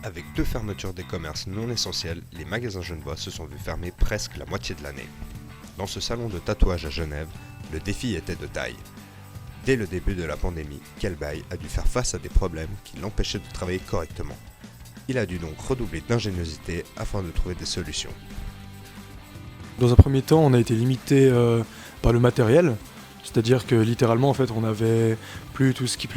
Avec 2 fermetures des commerces non essentiels, les magasins genevois se sont vus fermer presque la moitié de l'année. Dans ce salon de tatouage à Genève, le défi était de taille. Dès le début de la pandémie, Kelbay a dû faire face à des problèmes qui l'empêchaient de travailler correctement. Il a dû donc redoubler d'ingéniosité afin de trouver des solutions. Dans un premier temps, on a été limité par le matériel, c'est-à-dire que littéralement, en fait, on n'avait plus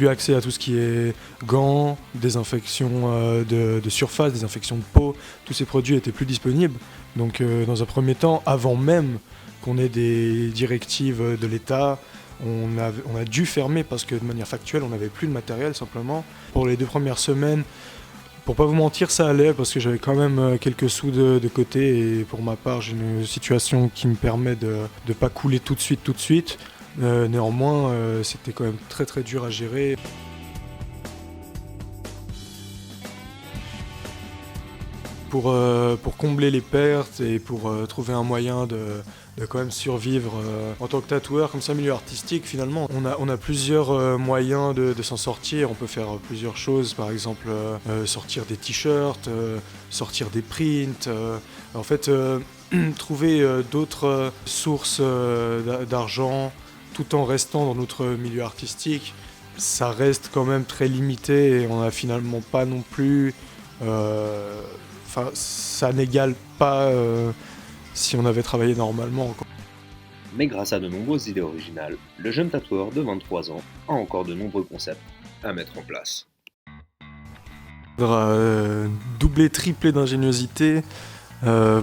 accès à tout ce qui est gants, désinfection de surface, désinfection de peau. Tous ces produits étaient plus disponibles. Donc, dans un premier temps, avant même qu'on ait des directives de l'État, on a dû fermer parce que de manière factuelle, on n'avait plus de matériel simplement. Pour les 2 premières semaines, pour pas vous mentir, ça allait parce que j'avais quand même quelques sous de côté et pour ma part, j'ai une situation qui me permet de ne pas couler tout de suite. Néanmoins, c'était quand même très très dur à gérer. Pour combler les pertes et pour trouver un moyen de quand même survivre en tant que tatoueur, comme ça, milieu artistique, finalement, on a plusieurs moyens de s'en sortir. On peut faire plusieurs choses, par exemple sortir des t-shirts, sortir des prints. En fait, trouver d'autres sources d'argent tout en restant dans notre milieu artistique, ça reste quand même très limité et on n'a finalement pas non plus... ça n'égale pas si on avait travaillé normalement, quoi. Mais grâce à de nombreuses idées originales, le jeune tatoueur de 23 ans a encore de nombreux concepts à mettre en place. Il faudra doubler, tripler d'ingéniosité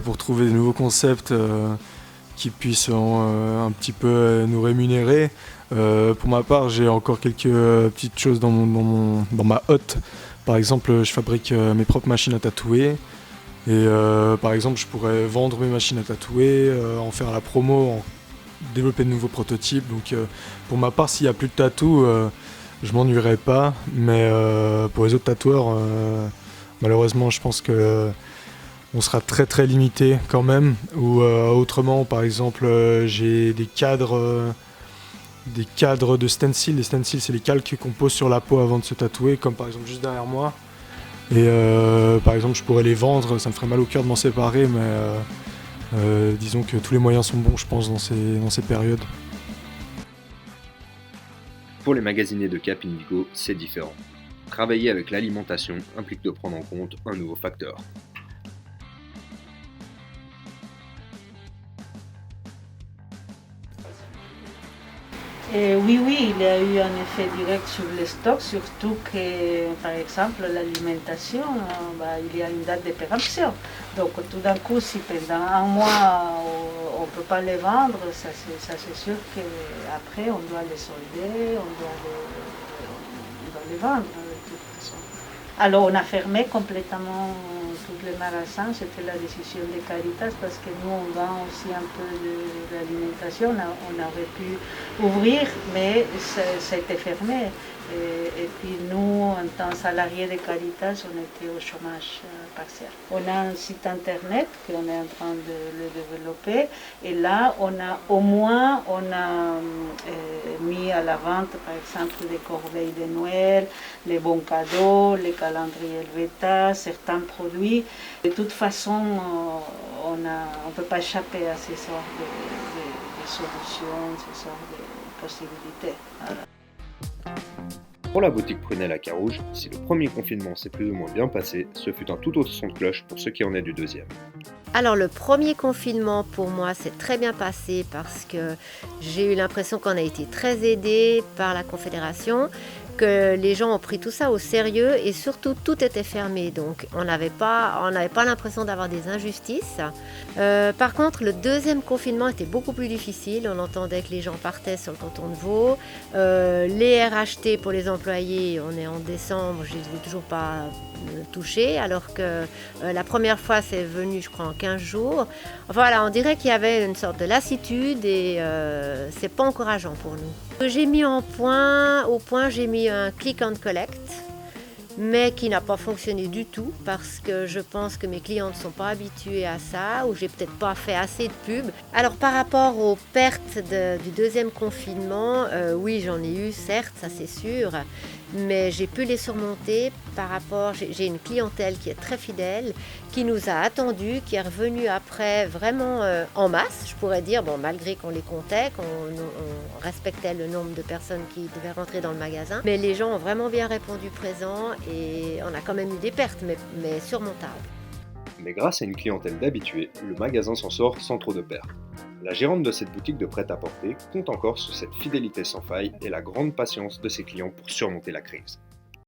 pour trouver de nouveaux concepts qui puissent un petit peu nous rémunérer. Pour ma part, j'ai encore quelques petites choses dans ma hotte. Par exemple, je fabrique mes propres machines à tatouer. Et par exemple, je pourrais vendre mes machines à tatouer, en faire la promo, développer de nouveaux prototypes. Donc pour ma part, s'il n'y a plus de tatou, je m'ennuierai pas. Mais pour les autres tatoueurs, malheureusement, je pense que on sera très très limité quand même. Ou autrement, par exemple, j'ai des cadres de stencil. Les stencils, c'est les calques qu'on pose sur la peau avant de se tatouer, comme par exemple juste derrière moi. Et par exemple, je pourrais les vendre, ça me ferait mal au cœur de m'en séparer, mais disons que tous les moyens sont bons, je pense, dans ces périodes. Pour les magasiniers de Cap Indigo, c'est différent. Travailler avec l'alimentation implique de prendre en compte un nouveau facteur. Oui, il y a eu un effet direct sur les stocks, surtout que, par exemple, l'alimentation, il y a une date de péremption. Donc tout d'un coup, si pendant un mois on ne peut pas les vendre, ça c'est sûr qu'après on doit les solder, on doit les vendre de toute façon. Alors on a fermé complètement tous les magasins, c'était la décision de Caritas parce que nous on vend aussi un peu de l'alimentation, on aurait pu ouvrir mais c'était fermé. Et puis nous, en tant que salariés de Caritas, on était au chômage partiel. On a un site internet qu'on est en train de le développer et là on a mis à la vente par exemple des corbeilles de Noël, les bons cadeaux, les calendriers Helveta, certains produits. De toute façon, on ne peut pas échapper à ces sortes de solutions, ces sortes de possibilités. Voilà. Pour la boutique Prunelle à Carouge, si le premier confinement s'est plus ou moins bien passé, ce fut un tout autre son de cloche pour ce qui en est du deuxième. Alors le premier confinement pour moi s'est très bien passé parce que j'ai eu l'impression qu'on a été très aidés par la Confédération, que les gens ont pris tout ça au sérieux et surtout tout était fermé, donc on n'avait pas l'impression d'avoir des injustices. Par contre, le deuxième confinement était beaucoup plus difficile. On entendait que les gens partaient sur le canton de Vaud. Les RHT pour les employés, on est en décembre, je ne les ai toujours pas touchés, alors que la première fois c'est venu je crois en 15 jours. Enfin voilà, on dirait qu'il y avait une sorte de lassitude et c'est pas encourageant pour nous. J'ai mis au point, j'ai mis un click and collect, mais qui n'a pas fonctionné du tout parce que je pense que mes clients ne sont pas habitués à ça ou j'ai peut-être pas fait assez de pub. Alors par rapport aux pertes du deuxième confinement, oui j'en ai eu certes, ça c'est sûr, mais j'ai pu les surmonter par rapport, j'ai une clientèle qui est très fidèle, qui nous a attendus, qui est revenue après vraiment en masse, je pourrais dire, bon, malgré qu'on les comptait, qu'on respectait le nombre de personnes qui devaient rentrer dans le magasin, mais les gens ont vraiment bien répondu présent et on a quand même eu des pertes, mais surmontables. Mais grâce à une clientèle d'habitués, le magasin s'en sort sans trop de pertes. La gérante de cette boutique de prêt-à-porter compte encore sur cette fidélité sans faille et la grande patience de ses clients pour surmonter la crise.